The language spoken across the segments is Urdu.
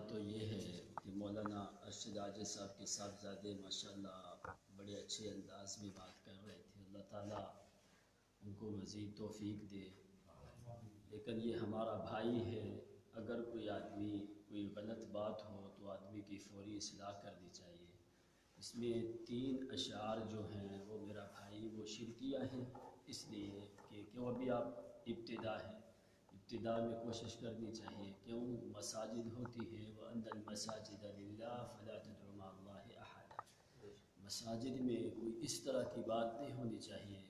بات تو یہ ہے کہ مولانا ارشد عاجز صاحب کے صاحبزادے ماشاءاللہ بڑے اچھے انداز میں بات کر رہے تھے. اللہ تعالیٰ ان کو مزید توفیق دے. لیکن یہ ہمارا بھائی ہے، اگر کوئی آدمی کوئی غلط بات ہو تو آدمی کی فوری اصلاح کرنی چاہیے. اس میں 3 اشعار جو ہیں وہ میرا بھائی وہ شرکیہ ہیں، اس لیے کہ کیوں ابھی آپ ابتدا میں کوشش کرنی چاہیے. کیوں مساجد ہوتی ہے وَأَنَّ الْمَسَاجِدَ لِلَّهِ فَلَا تَدْعُوا مَعَ اللَّهِ أَحَدًا. مساجد میں کوئی اس طرح کی بات نہیں ہونی چاہیے.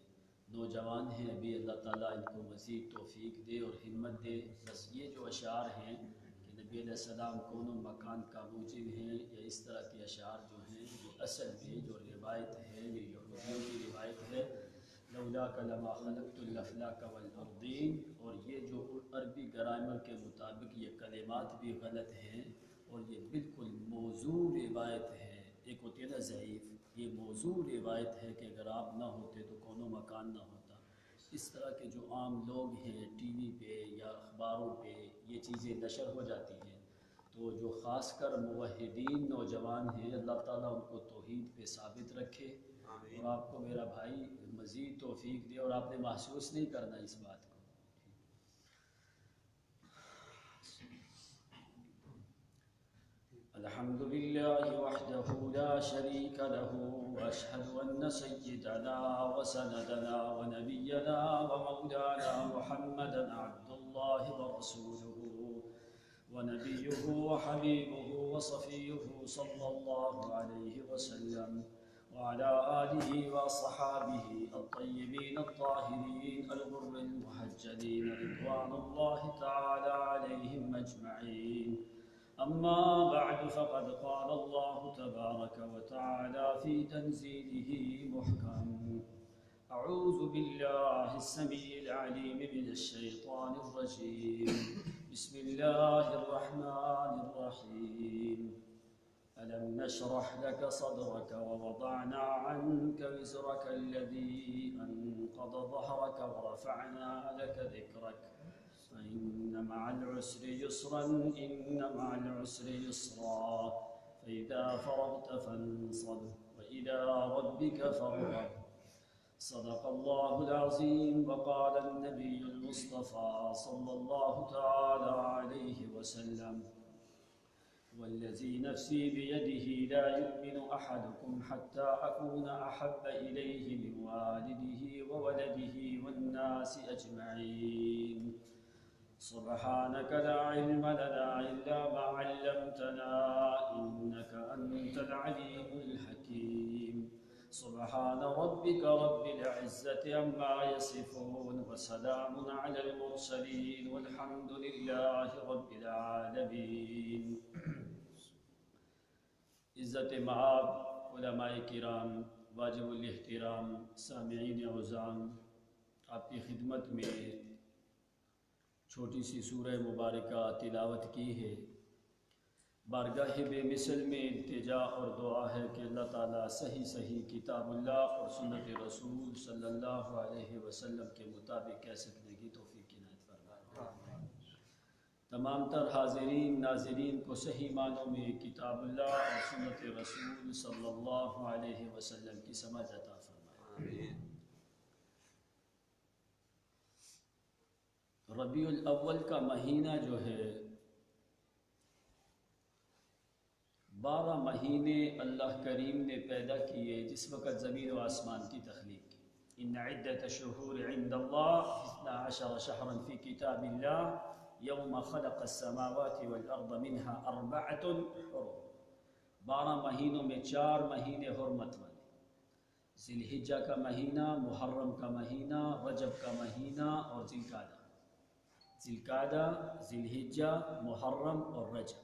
نوجوان ہیں ابھی، اللہ تعالیٰ ان کو مزید توفیق دے اور ہمت دے. بس یہ جو اشعار ہیں کہ نبی علیہ السلام کون و مکان کا موجب ہیں، یا اس طرح کے اشعار جو ہیں وہ اصل میں جو روایت ہے یہ یہودیوں کی روایت ہے. لولاک لما خلقت الافلاک والارضین. اور یہ جو عربی گرامر کے مطابق یہ کلمات بھی غلط ہیں اور یہ بالکل موضوع روایت ہے. ایک ہوتی ہے نا ضعیف، یہ موضوع روایت ہے کہ اگر آپ نہ ہوتے تو کون و مکان نہ ہوتا. اس طرح کے جو عام لوگ ہیں ٹی وی پہ یا اخباروں پہ یہ چیزیں نشر ہو جاتی ہیں، تو جو خاص کر موحدین نوجوان ہیں اللہ تعالیٰ ان کو توحید پہ ثابت رکھے اور آپ کو میرا بھائی مزید توفیق دے. اور آپ نے محسوس نہیں کرنا اس بات کو. الحمد لله وحده لا شريك له وأشهد أن سيدنا وسندنا ونبينا ومولانا محمدا عبد الله ورسوله ونبيه وحبيبه وصفيه صلى الله عليه وسلم وعلى آله وصحابه الطيبين الطاهرين الغر المحجلين رضوان الله تعالى عليهم أجمعين. أما بعد فقد قال الله تبارك وتعالى في تنزيله محكم: أعوذ بالله السميع العليم من الشيطان الرجيم. بسم الله الرحمن الرحيم. ألم نشرح لك صدرك ووضعنا عنك وزرك الذي أنقض ظهرك ورفعنا لك ذكرك فإن مع العسر يسرا إن مع العسر يسرا فإذا فرغت فانصب وإلى ربك فارغب. صدق الله العظيم. وقال النبي المصطفى صلى الله تعالى عليه وسلم: والذي نفسي بيده لا يؤمن أحدكم حتى أكون أحب إليه من والده وولده والناس أجمعين. سبحانك لا علم لنا إلا ما علمتنا إنك أنت العليم الحكيم. سبحان ربك رب العزة عما يصفون وسلام على المرسلين والحمد لله رب العالمين. عزت مآب علماء کرام، واجب الاحترام سامعین عظام، آپ کی خدمت میں چھوٹی سی سورہ مبارکہ تلاوت کی ہے. بارگاہ بے مثل میں التجا اور دعا ہے کہ اللہ تعالیٰ صحیح کتاب اللہ اور سنت رسول صلی اللہ علیہ وسلم کے مطابق کہہ سکنے کی توفیق عنایت فرمائے. تمام تر حاضرین ناظرین کو صحیح معنوں میں کتاب اللہ اور سنت رسول صلی اللہ علیہ وسلم کی سمجھ عطا فرمائے. ربیع الاول کا مہینہ جو ہے، 12 مہینے اللہ کریم نے پیدا کیے جس وقت زمین و آسمان کی تخلیق کی. ان عدت الشہور عند اللہ 12 شہرا فی کتاب اللہ یوم خلق السماوات والارض منها 4 حرم. 12 مہینوں میں 4 مہینے حرمت والے: ذی الحجہ کا مہینہ، محرم کا مہینہ، رجب کا مہینہ اور ذی القعدہ. ذی القعدہ، ذی الحجہ، محرم اور رجب.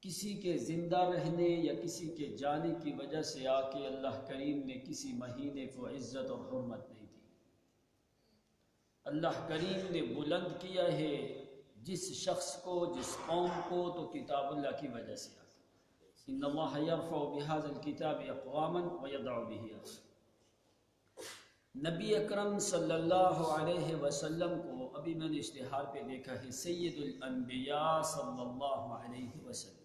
کسی کے زندہ رہنے یا کسی کے جانے کی وجہ سے آ کے اللہ کریم نے کسی مہینے کو عزت اور حرمت نہیں دی. اللہ کریم نے بلند کیا ہے جس شخص کو، جس قوم کو، تو کتاب اللہ کی وجہ سے آ کے. ان اللہ یرفع بہذا الکتاب اقواما ویضع بہ آخرین. نبی اکرم صلی اللہ علیہ وسلم کو ابھی میں نے اشتہار پہ دیکھا ہے سید الانبیاء صلی اللہ علیہ وسلم،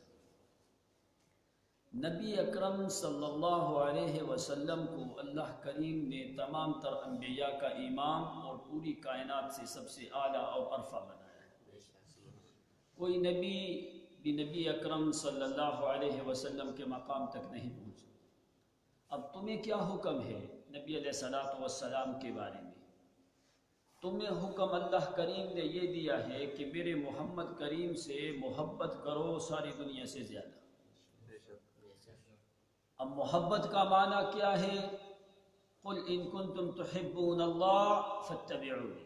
نبی اکرم صلی اللہ علیہ وسلم کو اللہ کریم نے تمام تر انبیاء کا امام اور پوری کائنات سے سب سے اعلیٰ اور عرفہ بنایا ہے۔ کوئی نبی بھی نبی اکرم صلی اللہ علیہ وسلم کے مقام تک نہیں پہنچا۔ اب تمہیں کیا حکم ہے نبی علیہ السلام کے بارے میں؟ تمہیں حکم اللہ کریم نے یہ دیا ہے کہ میرے محمد کریم سے محبت کرو ساری دنیا سے زیادہ۔ اب محبت کا معنی کیا ہے؟ قل ان کنتم تحبون اللہ فاتبعونی۔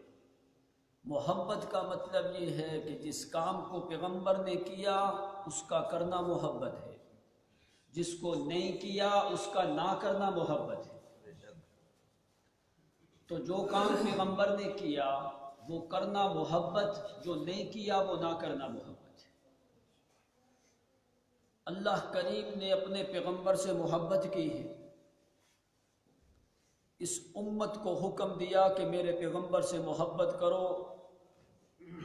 محبت کا مطلب یہ ہے کہ جس کام کو پیغمبر نے کیا اس کا کرنا محبت ہے، جس کو نہیں کیا اس کا نہ کرنا محبت ہے۔ تو جو کام پیغمبر نے کیا وہ کرنا محبت، جو نہیں کیا وہ نہ کرنا محبت ہے۔ اللہ کریم نے اپنے پیغمبر سے محبت کی ہے، اس امت کو حکم دیا کہ میرے پیغمبر سے محبت کرو،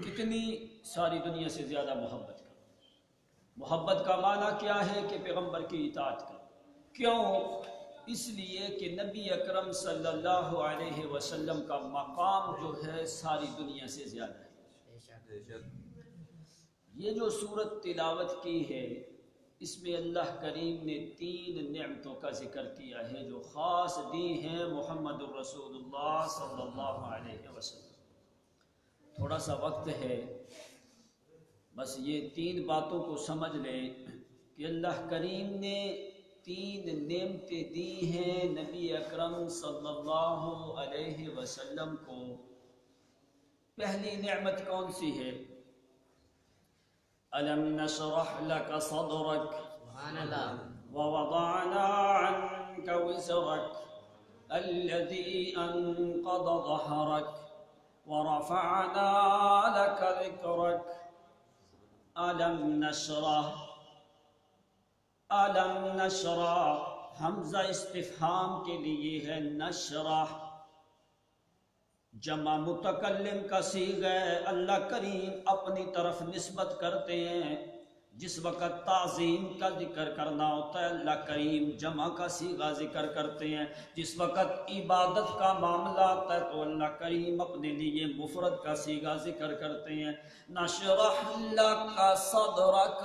کتنی؟ ساری دنیا سے زیادہ محبت کرو۔ محبت کا معنی کیا ہے کہ پیغمبر کی اطاعت کرو۔ کیوں؟ اس لیے کہ نبی اکرم صلی اللہ علیہ وسلم کا مقام جو ہے ساری دنیا سے زیادہ ہے۔ یہ جو سورت تلاوت کی ہے اس میں اللہ کریم نے 3 نعمتوں کا ذکر کیا ہے جو خاص دی ہیں محمد الرسول اللہ صلی اللہ علیہ وسلم۔ تھوڑا سا وقت ہے، بس یہ 3 باتوں کو سمجھ لیں کہ اللہ کریم نے 3 نعمتیں دی ہیں نبی اکرم صلی اللہ علیہ وسلم کو۔ پہلی نعمت کون سی ہے؟ أَلَمْ نَشْرَحْ لَكَ صَدْرَكَ وَوَضَعْنَا عَنْكَ وِزْرَكَ الَّذِي أَنْقَضَ ظَهْرَكَ وَرَفَعْنَا لَكَ ذِكْرَكَ أَلَمْ نشرح، حمزہ استفہام کے لیے ہے نشرح، جمع متکلم کا صیغہ ہے، اللہ کریم اپنی طرف نسبت کرتے ہیں۔ جس وقت تعظیم کا ذکر کرنا ہوتا ہے اللہ کریم جمع کا صیغہ ذکر کرتے ہیں، جس وقت عبادت کا معاملہ آتا ہے تو اللہ کریم اپنے لیے مفرد کا صیغہ ذکر کرتے ہیں۔ نشرح لک صدرک،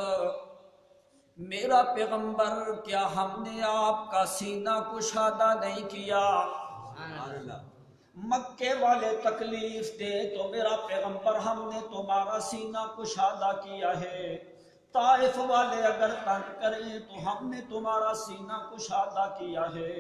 میرا پیغمبر کیا ہم نے آپ کا سینہ کشادہ نہیں کیا؟ مکے والے تکلیف دے تو میرا پیغمبر ہم نے تمہارا سینہ کشادہ کیا ہے۔ طائف والے اگر تنگ کریں تو ہم نے تمہارا سینہ کشادہ کیا ہے۔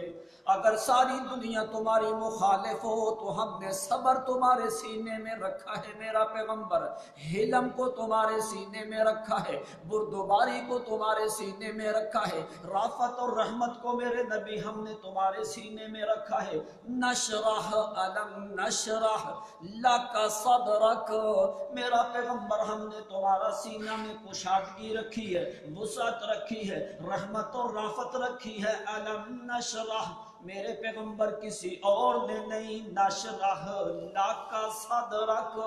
اگر ساری دنیا تمہاری مخالف ہو تو ہم نے صبر تمہارے سینے میں رکھا ہے میرا پیغمبر، حلم کو تمہارے سینے میں رکھا ہے، بردباری کو تمہارے سینے میں رکھا ہے، رافت اور رحمت کو میرے نبی ہم نے تمہارے سینے میں رکھا ہے۔ نشرح، الم نشرح لک صدرک، میرا پیغمبر ہم نے تمہارا سینہ میں کشادگی رکھی ہے، وسعت رکھی ہے، رحمت اور رافت رکھی ہے۔ الم نشرح، میرے پیغمبر کسی اور نے نہیں، نشرح لک صدرک،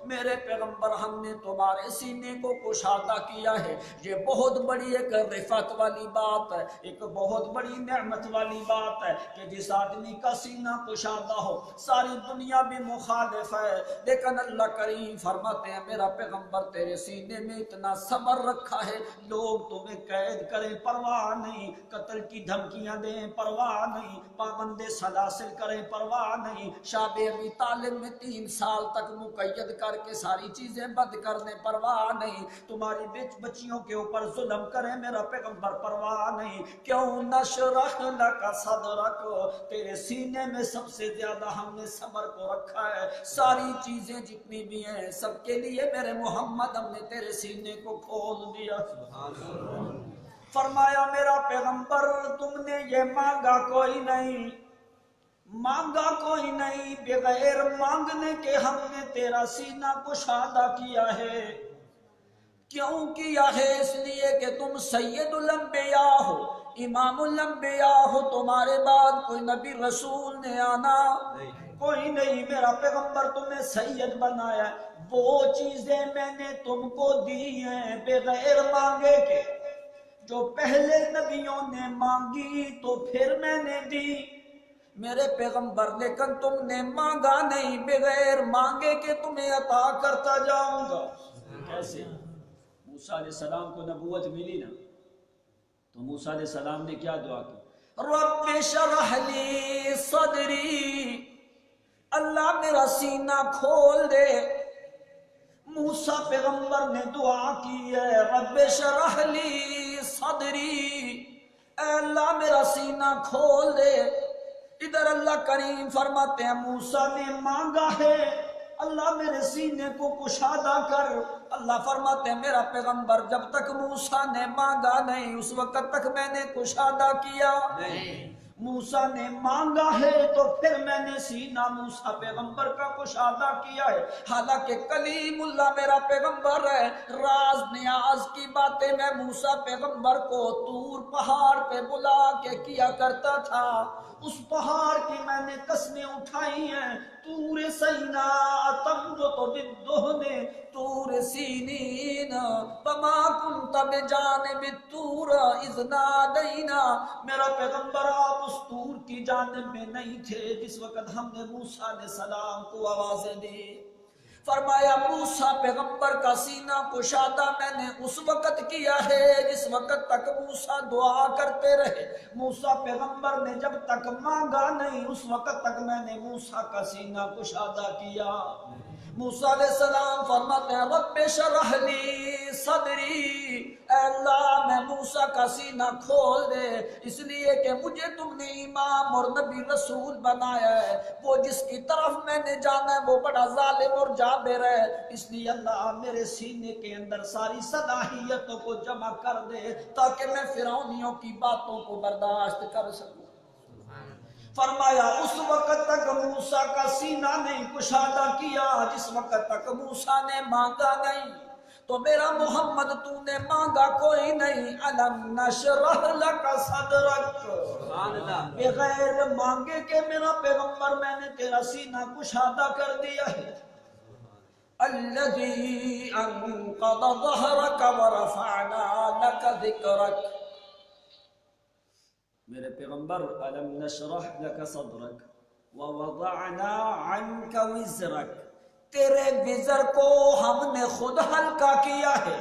میرے پیغمبر ہم نے تمہارے سینے کو کشادہ کیا ہے۔ یہ بہت بڑی ایک رفعت والی بات ہے، ایک بہت بڑی نعمت والی بات ہے کہ جس آدمی کا سینہ کشادہ ہو، ساری دنیا بھی مخالف ہے لیکن اللہ کریم فرماتے ہیں میرا پیغمبر تیرے سینے میں اتنا صبر رکھا ہے، لوگ تمہیں قید کریں پرواہ نہیں، قتل کی دھمکیاں دیں پرواہ نہیں، پابند سلاسل کریں پرواہ نہیں، شاب ابی طالب میں 3 سال تک مقید کر کے ساری چیزیں بند کرنے پرواہ نہیں، تمہاری بچیوں کے اوپر ظلم کریں میرا پیغمبر پرواہ نہیں۔ کیوں؟ نشرح لک صدرک، تیرے سینے میں سب سے زیادہ ہم نے صبر کو رکھا ہے، ساری چیزیں جتنی بھی ہیں سب کے لیے میرے محمد ہم نے تیرے سینے کو کھول دیا۔ فرمایا میرا پیغمبر تم نے یہ مانگا کوئی نہیں، مانگا کوئی نہیں، بغیر مانگنے کے ہم نے تیرا سینہ کشادہ کیا ہے۔ کیوں کیا ہے؟ اس لیے کہ تم سید الانبیاء ہو، امام الانبیاء ہو، تمہارے بعد کوئی نبی رسول نے آنا، کوئی نہیں، میرا پیغمبر تمہیں سید بنایا ہے، وہ چیزیں میں نے تم کو دی ہیں بغیر مانگے کے، جو پہلے نبیوں نے مانگی تو پھر میں نے دی میرے پیغمبر، لیکن تم نے مانگا نہیں، بغیر مانگے کہ تمہیں عطا کرتا جاؤں گا۔ کیسے؟ موسیٰ علیہ السلام کو نبوت ملی نا، تو موسیٰ علیہ السلام نے کیا دعا کی؟ رب شرح لی صدری، اللہ میرا سینہ کھول دے۔ موسیٰ پیغمبر نے دعا کی ہے، رب شرح لی صدری، اے اللہ میرا سینہ کھول دے۔ ادھر اللہ کریم فرماتے ہیں موسیٰ نے مانگا ہے، اللہ میرے سینے کو کشادہ کر۔ اللہ فرماتے ہیں میرا پیغمبر جب تک موسیٰ نے مانگا نہیں اس وقت تک میں نے کشادہ کیا نہیں۔ موسیٰ نے مانگا ہے تو پھر میں نے سینہ موسیٰ پیغمبر کا کشادہ کیا ہے۔ حالانکہ کلیم اللہ میرا پیغمبر ہے، راز نیاز کی باتیں میں موسیٰ پیغمبر کو طور پہاڑ پہ بلا کے کیا کرتا تھا، اس پہاڑ کی میں نے قسمیں اٹھائی ہیں۔ طور سینا تمرت بالدہن طور سینین وما کنت بجانب الطور اذ نادینا، میرا پیغمبر آپ اس طور کی جانب میں نہیں تھے جس وقت ہم نے موسیٰ علیہ السلام کو آوازیں دی۔ فرمایا موسیٰ پیغمبر کا سینہ کشادہ میں نے اس وقت کیا ہے جس وقت تک موسیٰ دعا کرتے رہے۔ موسیٰ پیغمبر نے جب تک مانگا نہیں اس وقت تک میں نے موسیٰ کا سینہ کشادہ کیا۔ موسیٰ علیہ السلام فرماتے ہیں رب شرح لی صدری، اے اللہ میں موسیٰ کا سینہ کھول دے، اس لیے کہ مجھے تم نے امام اور نبی رسول بنایا ہے، وہ جس کی طرف میں نے جانا ہے وہ بڑا ظالم اور جابر ہے، اس لیے اللہ میرے سینے کے اندر ساری صلاحیتوں کو جمع کر دے تاکہ میں فرعونیوں کی باتوں کو برداشت کر سکوں۔ فرمایا اس وقت تک موسیٰ کا سینہ نہیں کشادہ کیا جس وقت تک موسیٰ نے مانگا نہیں۔ تو میرا محمد تو نے مانگا کوئی نہیں، الم نشرح لک صدرک، بغیر مانگے کہ میرا پیغمبر میں نے تیرا سینہ کشادہ کر دیا ہے۔ الذی انقض ظہرک ورفعنا لک ذکرک، میرے پیغمبر الم نشرح لک صدرک ووضعنا عنک وزرک، تیرے وزر کو ہم نے خود ہلکا کیا ہے،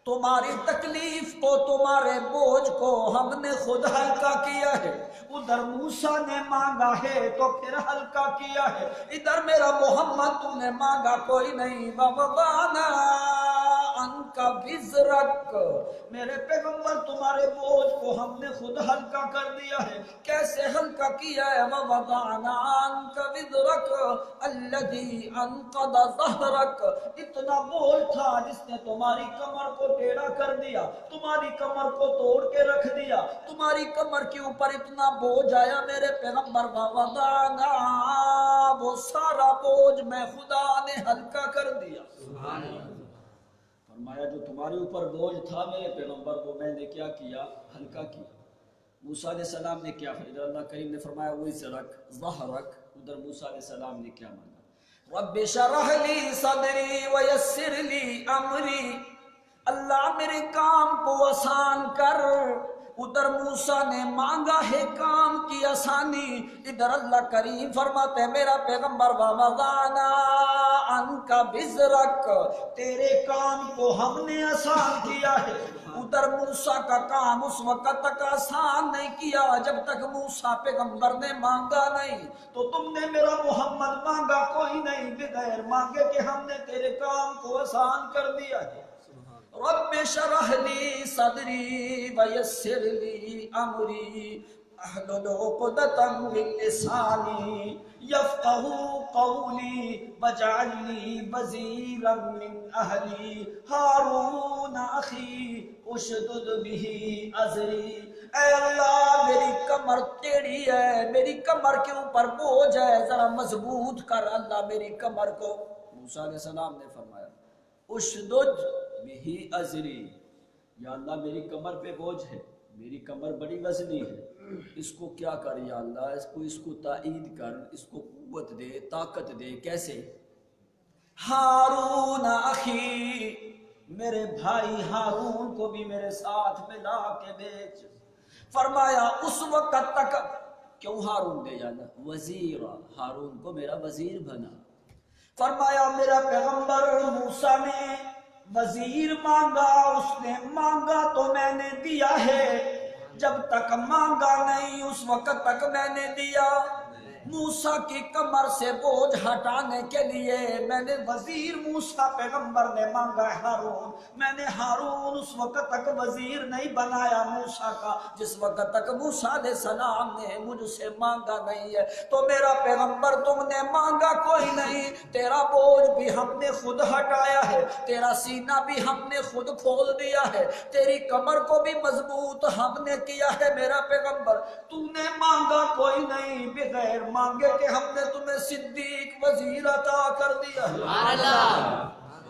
تمہاری تکلیف کو تمہارے بوجھ کو ہم نے خود ہلکا کیا ہے۔ ادھر موسیٰ نے مانگا ہے تو پھر ہلکا کیا ہے، ادھر میرا محمد تو نے مانگا کوئی نہیں، ووضعنا عنک وزرک، میرے پیغمبر تمہارے بوجھ کو ہم نے خود ہلکا کر دیا ہے۔ کیسے ہلکا کیا ہے؟ ووضعنا عنک وزرک الذی انقض ظہرک، اتنا بوجھ تھا جس نے تمہاری کمر کو ٹیڑھا کر دیا، تمہاری کمر کو توڑ کے رکھ دیا، تمہاری کمر کے اوپر اتنا بوجھ آیا میرے پیغمبر، ووضعنا، وہ سارا بوجھ میں خدا نے ہلکا کر دیا۔ سبحان اللہ۔ فرمایا جو تمہارے اوپر بوجھ تھا میرے پیغمبر وہ میں نے کیا کیا؟ ہلکا کیا۔ موسیٰ علیہ السلام نے کیا؟ ادھر اللہ کریم نے فرمایا وزرک ظہرک، ادھر موسیٰ علیہ السلام نے کیا مانگا؟ رب شرح لی صدری ویسر لی امری، اللہ میرے کام کو آسان کر۔ ادھر موسیٰ نے مانگا ہے کام کی آسانی، ادھر اللہ کریم فرماتے ہیں میرا پیغمبر ووضعنا عنک وزرک، تیرے کام کو ہم نے آسان کیا ہے۔ ادھر موسیٰ کا کام اس وقت تک آسان نہیں کیا جب تک موسیٰ پیغمبر نے مانگا نہیں، تو تم نے میرا محمد مانگا کوئی نہیں، بغیر مانگے کہ ہم نے تیرے کام کو آسان کر دیا ہے۔ رب شرح لی صدری ویسر لی امری احلل عقدۃ من لسانی یفقہوا قولی واجعل لی وزیرا من اہلی ہارون اخی اشدد بہ ازری، اے اللہ میری کمر ٹیڑھی ہے، میری کمر کے اوپر بوجھ ہے، ذرا مضبوط کر اللہ میری کمر کو۔ موسیٰ علیہ السلام نے فرمایا اشدد بہی ازری، یا اللہ میری کمر پہ بوجھ ہے، میری کمر بڑی وزنی ہے، اس کو کیا کر یا اللہ، اس کو تائید کر، اس کو قوت دے، طاقت دے۔ کیسے؟ ہارون اخی، میرے بھائی ہارون کو بھی میرے ساتھ ملا کے بیچ۔ فرمایا اس وقت تک کیوں ہارون دے جانا؟ وزیر، ہارون کو میرا وزیر بنا۔ فرمایا میرا پیغمبر موسیٰ نے وزیر مانگا، اس نے مانگا تو میں نے دیا ہے، جب تک مانگا نہیں اس وقت تک میں نے دیا۔ موسیٰ کی کمر سے بوجھ ہٹانے کے لیے میں نے وزیر موسیٰ پیغمبر نے مانگا ہے ہارون، میں نے ہارون اس وقت تک وزیر نہیں بنایا موسیٰ کا جس وقت تک موسیٰ علیہ السلام نے مجھ سے مانگا نہیں ہے۔ تو میرا پیغمبر تم نے مانگا کوئی نہیں، تیرا بوجھ بھی ہم نے خود ہٹایا ہے، تیرا سینہ بھی ہم نے خود کھول دیا ہے، تیری کمر کو بھی مضبوط ہم نے کیا ہے میرا پیغمبر۔ تو نے مانگا کوئی نہیں، بغیر مانگے کہ ہم نے تمہیں صدیق وزیر عطا کر دیا ہے۔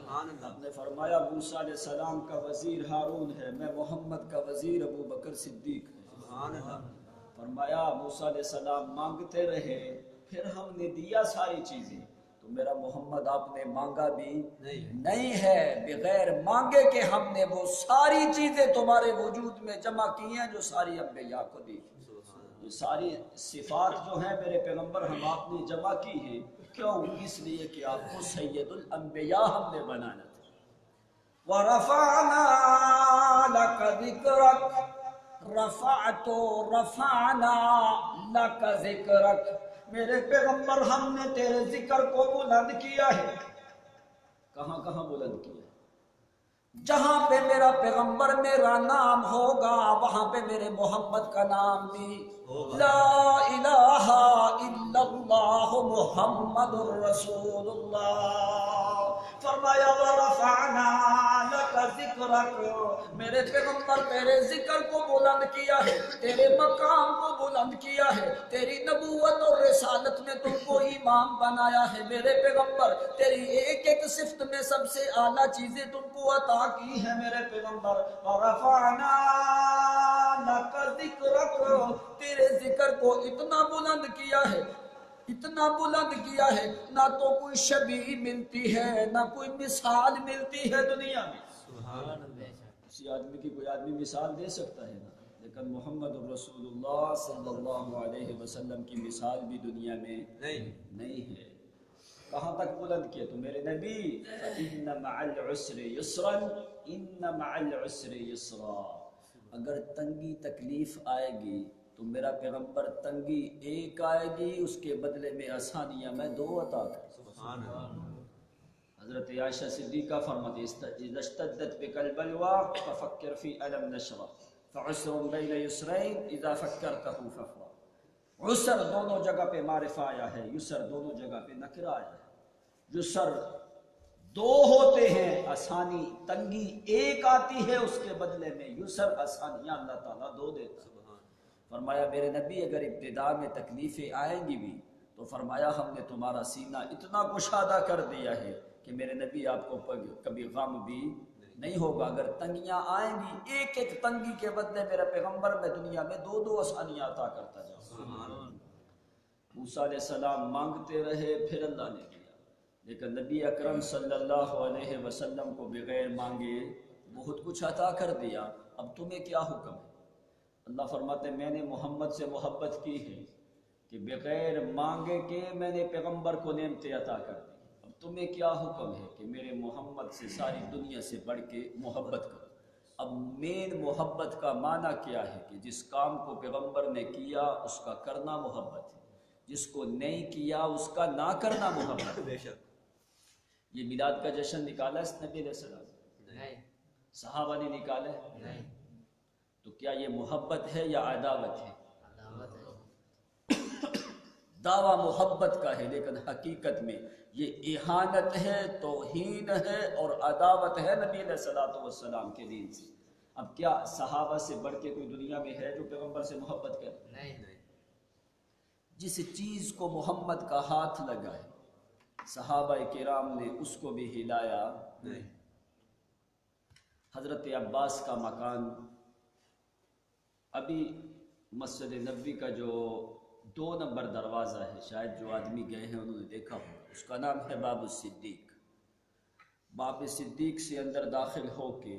آپ نے فرمایا موسیٰ علیہ السلام کا وزیر ہارون ہے، میں محمد کا وزیر ابو بکر صدیق ہے۔ فرمایا موسیٰ علیہ السلام مانگتے رہے، پھر ہم نے دیا ساری چیزیں، تو میرا محمد آپ نے مانگا بھی نہیں ہے، بغیر مانگے کہ ہم نے وہ ساری چیزیں تمہارے وجود میں جمع کی ہیں جو ساری انبیاء کو دی۔ یہ ساری صفات جو ہیں میرے پیغمبر ہم آپ نے جمع کی ہیں، کیوں؟ اس لیے کہ آپ کو سید الانبیاء ہم نے بنانا تھا۔ وَرَفَعْنَا لَكَ ذِكْرَكَ، رفعت رفعنا لَكَ ذِكْرَكَ، میرے پیغمبر ہم نے تیرے ذکر کو بلند کیا ہے۔ کہاں کہاں بلند کیا ہے؟ جہاں پہ میرا پیغمبر میرا نام ہوگا وہاں پہ میرے محمد کا نام بھی لا الہ الا اللہ محمد الرسول اللہ۔ فرمایا ورفعنا لک ذکرک، میرے پیغمبر تیرے ذکر کو بلند کیا ہے، تیرے مقام کو بلند کیا ہے، تیری نبوت اور رسالت میں تم کو امام بنایا ہے میرے پیغمبر، تیری ایک ایک صفت میں سب سے اعلیٰ چیزیں تم کو عطا کی ہے میرے پیغمبر۔ ورفعنا لک ذکرک، تیرے ذکر کو اتنا بلند کیا ہے، اتنا بلند کیا ہے، نہ تو کوئی شبیہ ملتی ہے نہ کوئی مثال ملتی ہے دنیا میں۔ کسی آدمی کی کوئی آدمی مثال دے سکتا ہے نا، لیکن محمد الرسول اللہ صلی اللہ علیہ وسلم کی مثال بھی دنیا میں نہیں ہے۔ کہاں تک بلند کیا؟ تو میرے نبی فَإِنَّ مَعَ الْعُسْرِ يُسْرًا إِنَّ مَعَ الْعُسْرِ يُسْرًا، اگر تنگی تکلیف آئے گی تو میرا پیغمبر تنگی ایک آئے گی اس کے بدلے میں آسانیاں میں دو عطا کروں۔ حضرت عائشہ صدیقہ فرماتی اذا اشتدت بك البلوى ففكر في ألم نشرح فعسر بين يسرين اذا فكرته فافرح۔ عسر دونوں جگہ پہ معرفہ آیا ہے، یسر دونوں جگہ پہ نکرہ آیا ہے۔ یسر دو ہوتے ہیں، آسانی تنگی ایک آتی ہے اس کے بدلے میں یسر آسانیاں اللہ تعالیٰ دو دیتا ہے۔ فرمایا میرے نبی اگر ابتدا میں تکلیفیں آئیں گی بھی تو فرمایا ہم نے تمہارا سینہ اتنا کشادہ کر دیا ہے کہ میرے نبی آپ کو کبھی غم بھی نہیں ہوگا۔ اگر تنگیاں آئیں گی ایک ایک تنگی کے بدلے میرا پیغمبر میں دنیا میں دو دو آسانیاں عطا کرتا جاؤں۔ موسیٰ علیہ السلام مانگتے رہے پھر اللہ نے دیا، لیکن نبی اکرم صلی اللہ علیہ وسلم کو بغیر مانگے بہت کچھ عطا کر دیا۔ اب تمہیں کیا حکم ہے؟ اللہ فرماتے میں نے محمد سے محبت کی ہے کہ بغیر مانگے کے میں نے پیغمبر کو نعمتیں عطا کر دی۔ اب تمہیں کیا حکم ہے کہ میرے محمد سے ساری دنیا سے بڑھ کے محبت کرو۔ اب مین محبت کا معنی کیا ہے کہ جس کام کو پیغمبر نے کیا اس کا کرنا محبت ہے، جس کو نہیں کیا اس کا نہ کرنا محبت ہے۔ یہ میلاد کا جشن نکالا اس نبی علیہ السلام؟ صحابہ نے نکالا ہے؟ تو کیا یہ محبت ہے یا عداوت ہے؟ دعویٰ محبت کا ہے لیکن حقیقت میں یہ اہانت ہے، توہین ہے اور عداوت ہے نبی علیہ السلام کے دین سے۔ اب کیا صحابہ سے بڑھ کے کوئی دنیا میں ہے جو پیغمبر سے محبت کرے؟ نہیں۔ جس چیز کو محمد کا ہاتھ لگا ہے صحابہ کرام نے اس کو بھی ہلایا نہیں۔ حضرت عباس کا مکان ابھی مسجد نبوی کا جو 2 نمبر دروازہ ہے، شاید جو آدمی گئے ہیں انہوں نے دیکھا ہو، اس کا نام ہے باب الصدیق۔ باب صدیق سے اندر داخل ہو کے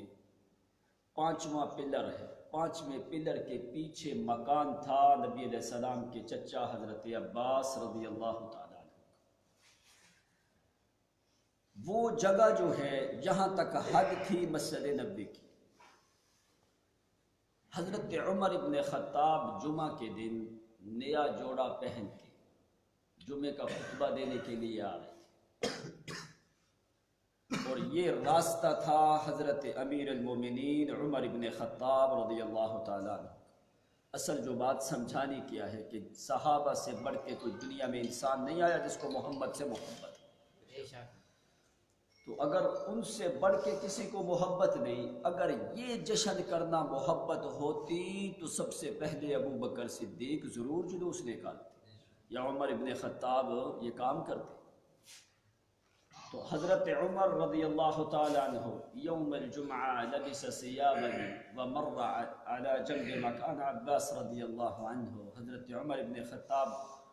5واں پلر ہے، 5ویں پلر کے پیچھے مکان تھا نبی علیہ السلام کے چچا حضرت عباس رضی اللہ تعالیٰ عنہ۔ وہ جگہ جو ہے جہاں تک حد تھی مسجد نبوی کی، حضرت عمر ابن خطاب جمعہ کے دن نیا جوڑا پہن کے جمعے کا خطبہ دینے کے لیے آ رہے تھے، اور یہ راستہ تھا حضرت امیر المومنین عمر ابن خطاب رضی اللہ تعالیٰ عنہ۔ اصل جو بات سمجھانی کیا ہے کہ صحابہ سے بڑھ کے کوئی دنیا میں انسان نہیں آیا جس کو محمد سے محبت ہے۔ تو اگر ان سے بڑھ کے کسی کو محبت نہیں، اگر یہ جشن کرنا محبت ہوتی تو سب سے پہلے ابو بکر صدیق ضرور جلوس نکالتے یا عمر ابن خطاب یہ کام کرتے۔ تو حضرت عمر رضی اللہ تعالیٰ عنہ یوم الجمعہ لبس ثیابا ومر على جنب مکان عباس رضی اللہ عنہ، حضرت عمر ابن خطاب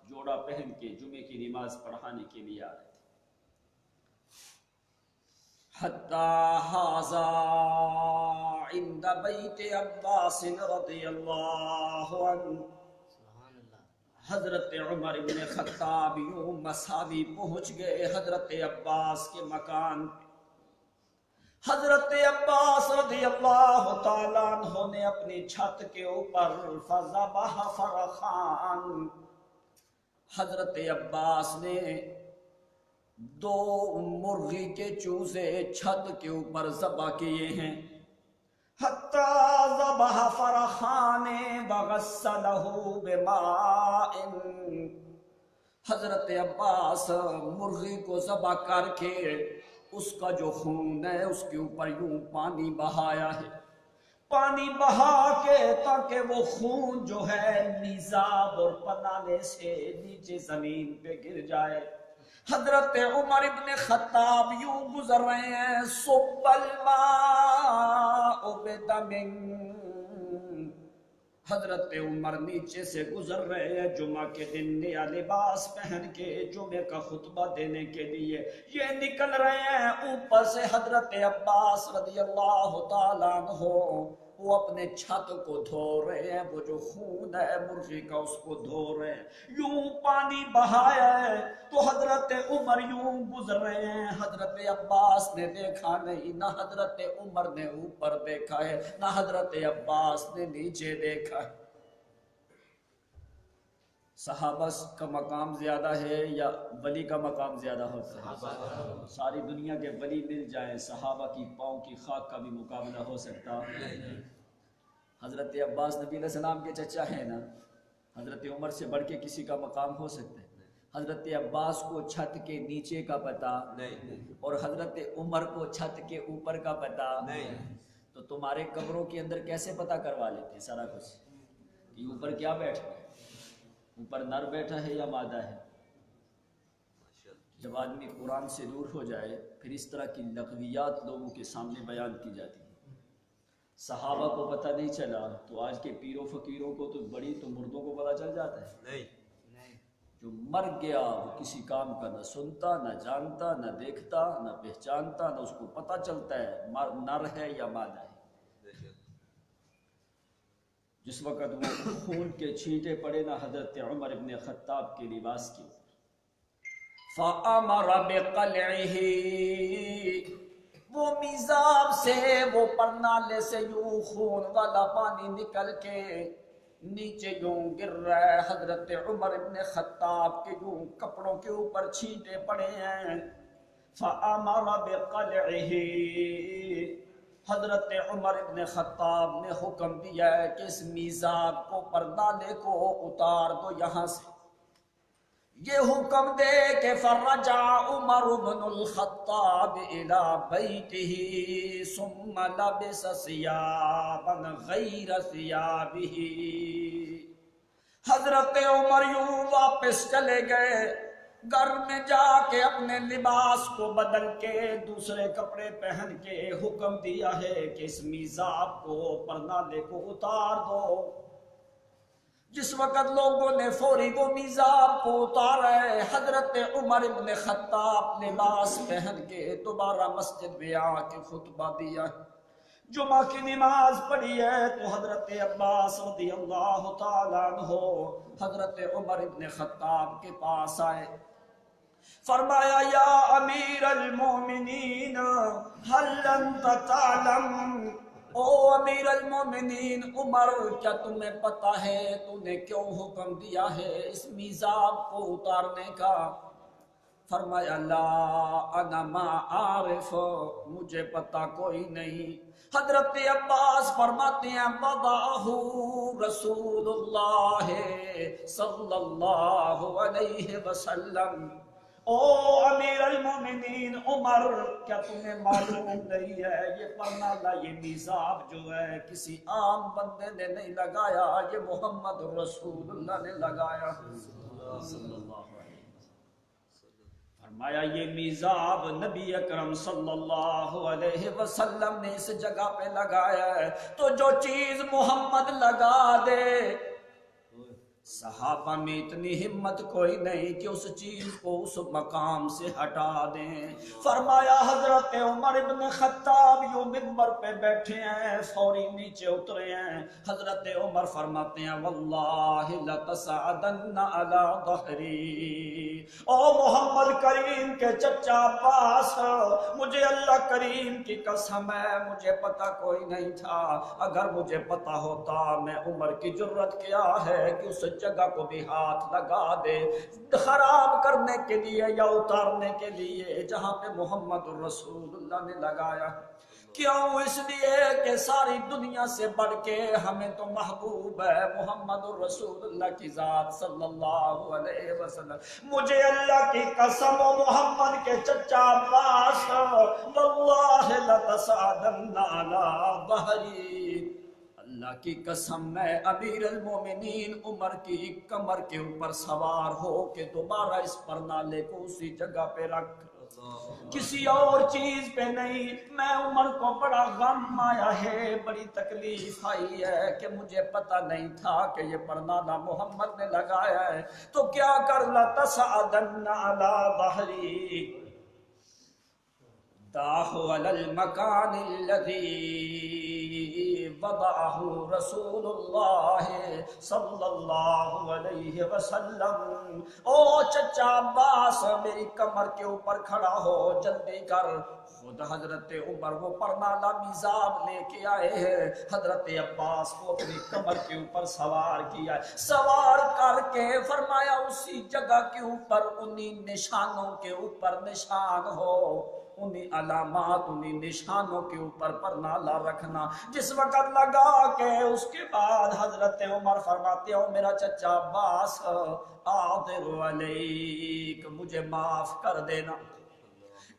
جوڑا پہن کے جمعے کی نماز پڑھانے کے لیے آ رہے تھے۔ حتی حاذا عند بیت عباس رضی اللہ عنہ، حضرت عمر ابن خطاب یوں مساوی پہنچ گئے حضرت عباس کے مکان پہ۔ حضرت عباس رضی اللہ تعالیٰ عنہ نے اپنی چھت کے اوپر فذبح فرخان، حضرت عباس نے 2 مرغی کے چوزے چھت کے اوپر ذبح کیے ہیں۔ حتی ذبح فرخان وغسلہ بماء، حضرت عباس مرغی کو ذبح کر کے اس کا جو خون ہے اس کے اوپر یوں پانی بہایا ہے، پانی بہا کے تاکہ وہ خون جو ہے نیزاب اور پنانے سے نیچے زمین پہ گر جائے۔ حضرت عمر ابن خطاب یوں گزر رہے ہیں، صب الماء بدم، حضرت عمر نیچے سے گزر رہے ہیں جمعہ کے دن نیا لباس پہن کے جمعے کا خطبہ دینے کے لیے یہ نکل رہے ہیں۔ اوپر سے حضرت عباس رضی اللہ تعالیٰ عنہ وہ اپنے چھت کو دھو رہے ہیں، وہ جو خون ہے مرغی کا اس کو دھو رہے ہیں، یوں پانی بہایا ہے۔ تو حضرت عمر یوں گزر رہے ہیں، حضرت عباس نے دیکھا نہیں، نہ حضرت عمر نے اوپر دیکھا ہے، نہ حضرت عباس نے نیچے دیکھا ہے۔ صحابہ کا مقام زیادہ ہے یا ولی کا مقام زیادہ ہوتا ہے؟ ساری دنیا کے ولی مل جائیں، صحابہ کی پاؤں کی خاک کا بھی مقابلہ ہو سکتا ہے؟ حضرت عباس نبی علیہ السلام کے چچا ہیں نا، حضرت عمر سے بڑھ کے کسی کا مقام ہو سکتا ہے؟ حضرت عباس کو چھت کے نیچے کا پتہ اور حضرت عمر کو چھت کے اوپر کا پتہ، تو تمہارے قبروں کے اندر کیسے پتہ کروا لیتے سارا کچھ کہ اوپر کیا بیٹھا ہے، اوپر نر بیٹھا ہے یا مادہ ہے؟ جب آدمی قرآن سے دور ہو جائے پھر اس طرح کی لغویات لوگوں کے سامنے بیان کی جاتی ہے۔ صحابہ کو پتہ نہیں چلا تو آج کے پیروں فقیروں کو تو بڑی تو مردوں کو پتہ چل جاتا ہے۔ جو مر گیا وہ کسی کام کا نہ سنتا نہ جانتا نہ دیکھتا نہ پہچانتا، نہ اس کو پتہ چلتا ہے نر ہے یا مادہ ہے۔ جس وقت وہ خون کے چھینٹے پڑے نا حضرت عمر ابن خطاب کے لباس کے فَأَمَرَ بِقَلْعِهِ، وہ میزاب سے وہ پرنالے سے یوں خون والا پانی نکل کے نیچے یوں گر رہا ہے۔ حضرت عمر ابن خطاب کے یوں کپڑوں کے اوپر چھینٹے پڑے ہیں۔ فَأَمَرَ بِقَلْعِهِ، حضرت عمر ابن خطاب نے حکم دیا ہے کہ اس میزاب کو پرنالے کو اتار دو یہاں سے۔ یہ حکم دے کہ فرجع عمر بن الخطاب الى بیتہ ثم لبس ثیابا غیر ثیابہ، حضرت عمر یوں واپس چلے گئے، گھر میں جا کے اپنے لباس کو بدل کے دوسرے کپڑے پہن کے حکم دیا ہے کہ اس میزاب کو پرنالے کو اتار دو۔ جس وقت لوگوں نے فوری وہ میزاب کو اتارا ہے، حضرت عمر ابن خطاب لباس پہن کے دوبارہ مسجد میں آ کے خطبہ دیا، جمعہ کی نماز پڑھی ہے، تو حضرت عباس رضی اللہ تعالیٰ عنہ حضرت عمر ابن خطاب کے پاس آئے، فرمایا یا امیر المومنین هل انت تعلم، او امیر المومنین عمر، کیا تمہیں پتا ہے تو نے کیوں حکم دیا ہے اس میزاب کو اتارنے کا؟ فرمایا لا انا ما عارف، مجھے پتا کوئی نہیں۔ حضرت عباس فرماتے ہیں وضعہ رسول اللہ صلی اللہ علیہ وسلم، او امیر المومنین عمر، کیا تمہیں معلوم نہیں ہے یہ پرنالہ، یہ میزاب جو ہے کسی عام بندے نے نہیں لگایا، یہ محمد رسول اللہ نے لگایا صلی اللہ علیہ وسلم۔ فرمایا یہ میزاب نبی اکرم صلی اللہ علیہ وسلم نے اس جگہ پہ لگایا ہے، تو جو چیز محمد لگا دے، صحابہ میں اتنی ہمت کوئی نہیں کہ اس چیز کو اس مقام سے ہٹا دیں۔ فرمایا حضرت عمر ابن خطاب یوں منبر پہ بیٹھے ہیں، فوری نیچے اترے ہیں، حضرت عمر فرماتے ہیں واللہ لتصعدن علی ظہری، او محمد کریم کے چچا عباس، مجھے اللہ کریم کی قسم ہے مجھے پتا کوئی نہیں تھا، اگر مجھے پتا ہوتا میں عمر کی جرت کیا ہے کہ اس جگہ کو بھی ہاتھ لگا دے خراب کرنے کے لیے یا اتارنے کے لیے جہاں پہ محمد رسول اللہ نے لگایا۔ کیوں؟ اس لیے کہ ساری دنیا سے بڑھ کے ہمیں تو محبوب ہے محمد رسول اللہ کی ذات صلی اللہ علیہ وسلم۔ مجھے اللہ کی قسم و محمد کے چچا عباس واللہ لتصعدن علی ظہری، اللہ کی قسم میں امیر المومنین عمر کی کمر کے اوپر سوار ہو کے دوبارہ اس پرنالے کو اسی جگہ پہ رکھ، کسی اور چیز پہ نہیں۔ میں عمر کو بڑا غم آیا ہے، بڑی تکلیف آئی ہے کہ مجھے پتا نہیں تھا کہ یہ پرنالہ محمد نے لگایا ہے، تو کیا کر لتصعدن علی ظہری، داہو علی المکان الذی وضعہ رسول اللہ صلی اللہ علیہ وسلم۔ او چچا عباس میری کمر کے اوپر کھڑا ہو، جلدی کر۔ خود حضرت عمر وہ پرنالہ میزاب لے کے آئے ہیں، حضرت عباس کو اپنی کمر کے اوپر سوار کیا، سوار کر کے فرمایا اسی جگہ کے اوپر انہی نشانوں کے اوپر نشان ہو، انہی علامات انہی نشانوں کے اوپر پرنالہ رکھنا۔ جس وقت لگا کے اس کے بعد حضرت عمر فرماتے ہو میرا چچا عباس آدر علیک، مجھے معاف کر دینا،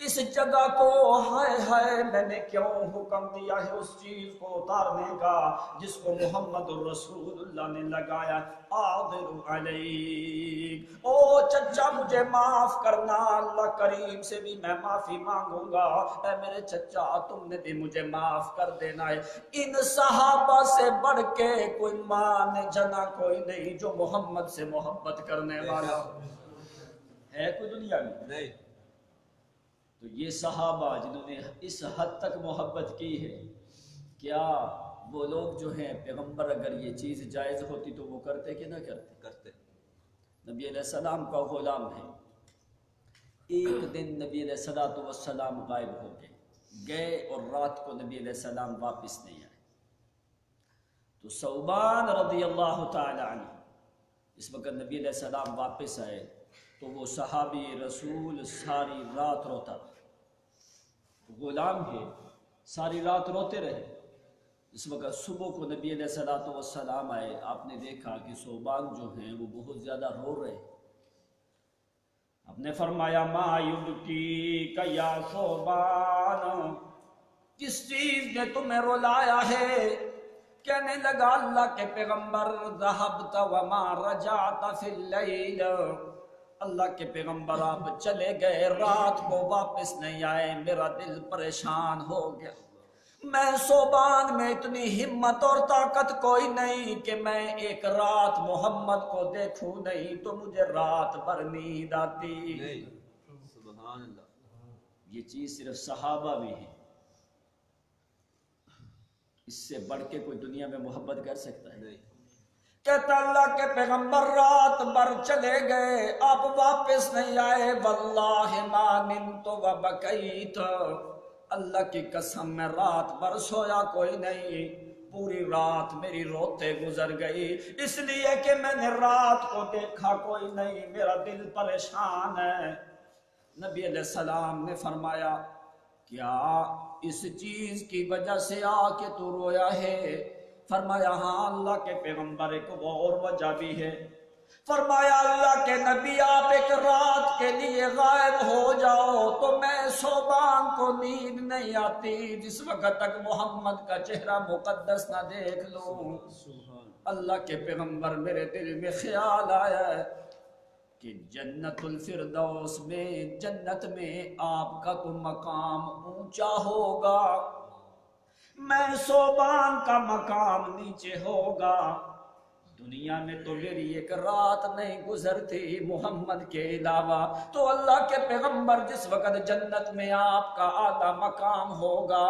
اس جگہ کو ہائے ہائے میں نے کیوں حکم دیا ہے اس چیز کو اتارنے کا جس کو محمد رسول اللہ نے لگایا۔ آدر علیک، او چچا مجھے معاف کرنا، اللہ کریم سے بھی میں معافی مانگوں گا، اے میرے چچا تم نے بھی مجھے معاف کر دینا ہے۔ ان صحابہ سے بڑھ کے کوئی ماں نے جنا کوئی نہیں جو محمد سے محبت کرنے والا ہے کوئی دنیا میں نہیں۔ تو یہ صحابہ جنہوں نے اس حد تک محبت کی ہے، کیا وہ لوگ جو ہیں پیغمبر اگر یہ چیز جائز ہوتی تو وہ کرتے کہ نہ کرتے؟ نبی علیہ السلام کا غلام ہے، ایک دن نبی علیہ السلام غائب ہو گئے اور رات کو نبی علیہ السلام واپس نہیں آئے، تو ثوبان رضی اللہ تعالی عنہ اس وقت نبی علیہ السلام واپس آئے تو وہ صحابی رسول ساری رات روتا، غلام ہے ساری رات روتے رہے۔ اس وقت صبح کو نبی علیہ السلام آئے، آپ نے دیکھا کہ ثوبان جو ہیں وہ بہت زیادہ رو رہے، آپ نے فرمایا ما یبکیک یا ثوبان، کس چیز نے تمہیں رلایا ہے؟ کہنے لگا اللہ کے پیغمبر ذہبت وما رجعت فی اللیل، اللہ کے پیغمبر آپ چلے گئے رات کو واپس نہیں آئے، میرا دل پریشان ہو گیا۔ میں صوبان میں اتنی ہمت اور طاقت کوئی نہیں کہ میں ایک رات محمد کو دیکھوں نہیں تو مجھے رات بھر نیند آتی سبحان اللہ. یہ چیز صرف صحابہ میں ہے، اس سے بڑھ کے کوئی دنیا میں محبت کر سکتا ہے؟ نہیں. کہتا اللہ کے پیغمبر رات بھر چلے گئے، آپ واپس نہیں آئے، واللہ ما نمت و بکیت، اللہ کی قسم میں رات بھر سویا کوئی نہیں، پوری رات میری روتے گزر گئی، اس لیے کہ میں نے رات کو دیکھا کوئی نہیں، میرا دل پریشان ہے۔ نبی علیہ السلام نے فرمایا کیا اس چیز کی وجہ سے آ کے تو رویا ہے؟ فرمایا ہاں اللہ کے پیغمبر، ایک وہ اور وجہ بھی ہے۔ فرمایا اللہ کے نبی آپ ایک رات کے لیے غائب ہو جاؤ تو میں صوبان کو نیند نہیں آتی جس وقت تک محمد کا چہرہ مقدس نہ دیکھ لوں۔ اللہ کے پیغمبر میرے دل میں خیال آیا ہے کہ جنت الفردوس میں، جنت میں آپ کا تو مقام اونچا ہوگا، میں صوبان کا مقام نیچے ہوگا، دنیا میں تو میری ایک رات نہیں گزرتی محمد کے علاوہ، تو اللہ کے پیغمبر جس وقت جنت میں آپ کا اعلیٰ مقام ہوگا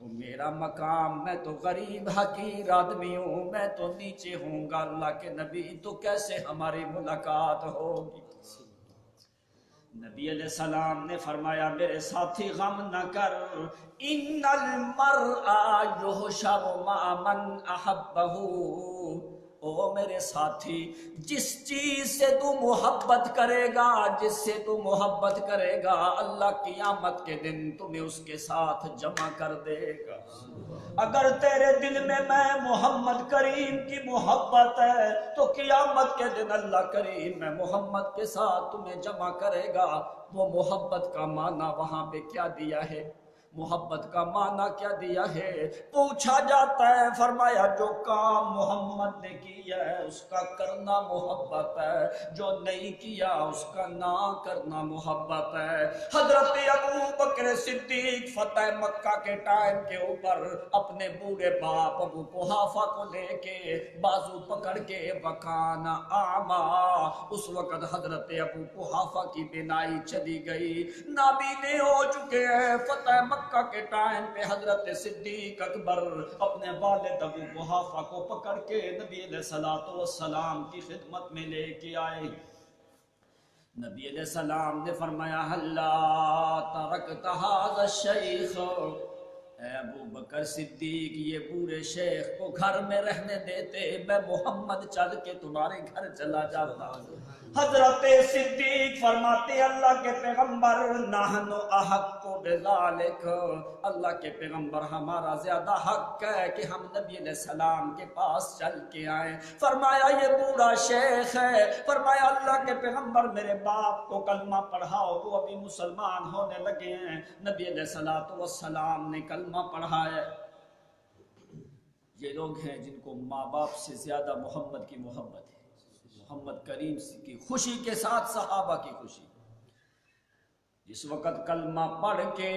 تو میرا مقام، میں تو غریب حقیر آدمی ہوں، میں تو نیچے ہوں گا، اللہ کے نبی تو کیسے ہماری ملاقات ہوگی؟ نبی علیہ السلام نے فرمایا میرے ساتھی غم نہ کر، ان المرء یحشر مع من احبہ، او میرے ساتھی جس چیز سے تو محبت کرے گا، جس سے تو محبت کرے گا، اللہ قیامت کے دن تمہیں اس کے ساتھ جمع کر دے گا۔ اگر تیرے دل میں محمد کریم کی محبت ہے تو قیامت کے دن اللہ کریم میں محمد کے ساتھ تمہیں جمع کرے گا۔ وہ محبت کا معنی وہاں پہ کیا دیا ہے؟ محبت کا معنی کیا دیا ہے؟ پوچھا جاتا ہے، فرمایا جو کام محمد نے کیا ہے اس کا کرنا محبت ہے، جو نہیں کیا اس کا نہ کرنا محبت ہے۔ حضرت ابو بکر صدیق فتح مکہ کے ٹائم کے اوپر اپنے بوڑھے باپ ابو قحافہ کو لے کے بازو پکڑ کے وکان اعما، اس وقت حضرت ابو قحافہ کی بینائی چلی گئی، نابینے ہو چکے ہیں۔ فتح مکہ کے ٹائم پہ حضرت صدیق اکبر اپنے والد ابو قحافہ کو پکڑ کے نبی علیہ السلام کی خدمت میں لے کے آئے۔ نبی علیہ السلام نے فرمایا ہلا ترکت ھذا الشیخ، اے ابو بکر صدیق یہ بوڑھے شیخ کو گھر میں رہنے دیتے، میں محمد چل کے تمہارے گھر چلا جاتا۔ حضرت صدیق فرماتے اللہ کے پیغمبر نحن احق بذالک، اللہ کے پیغمبر ہمارا زیادہ حق ہے کہ ہم نبی علیہ السلام کے پاس چل کے آئیں۔ فرمایا یہ بوڑھا شیخ ہے، فرمایا اللہ کے پیغمبر میرے باپ کو کلمہ پڑھاؤ، وہ ابھی مسلمان ہونے لگے ہیں۔ نبی علیہ السلام نے کلمہ پڑھا ہے۔ یہ لوگ ہیں جن کو ماں باپ سے زیادہ محمد کی محبت ہے، محمد کریم کی خوشی کے ساتھ صحابہ کی خوشی۔ جس وقت کلمہ پڑھ کے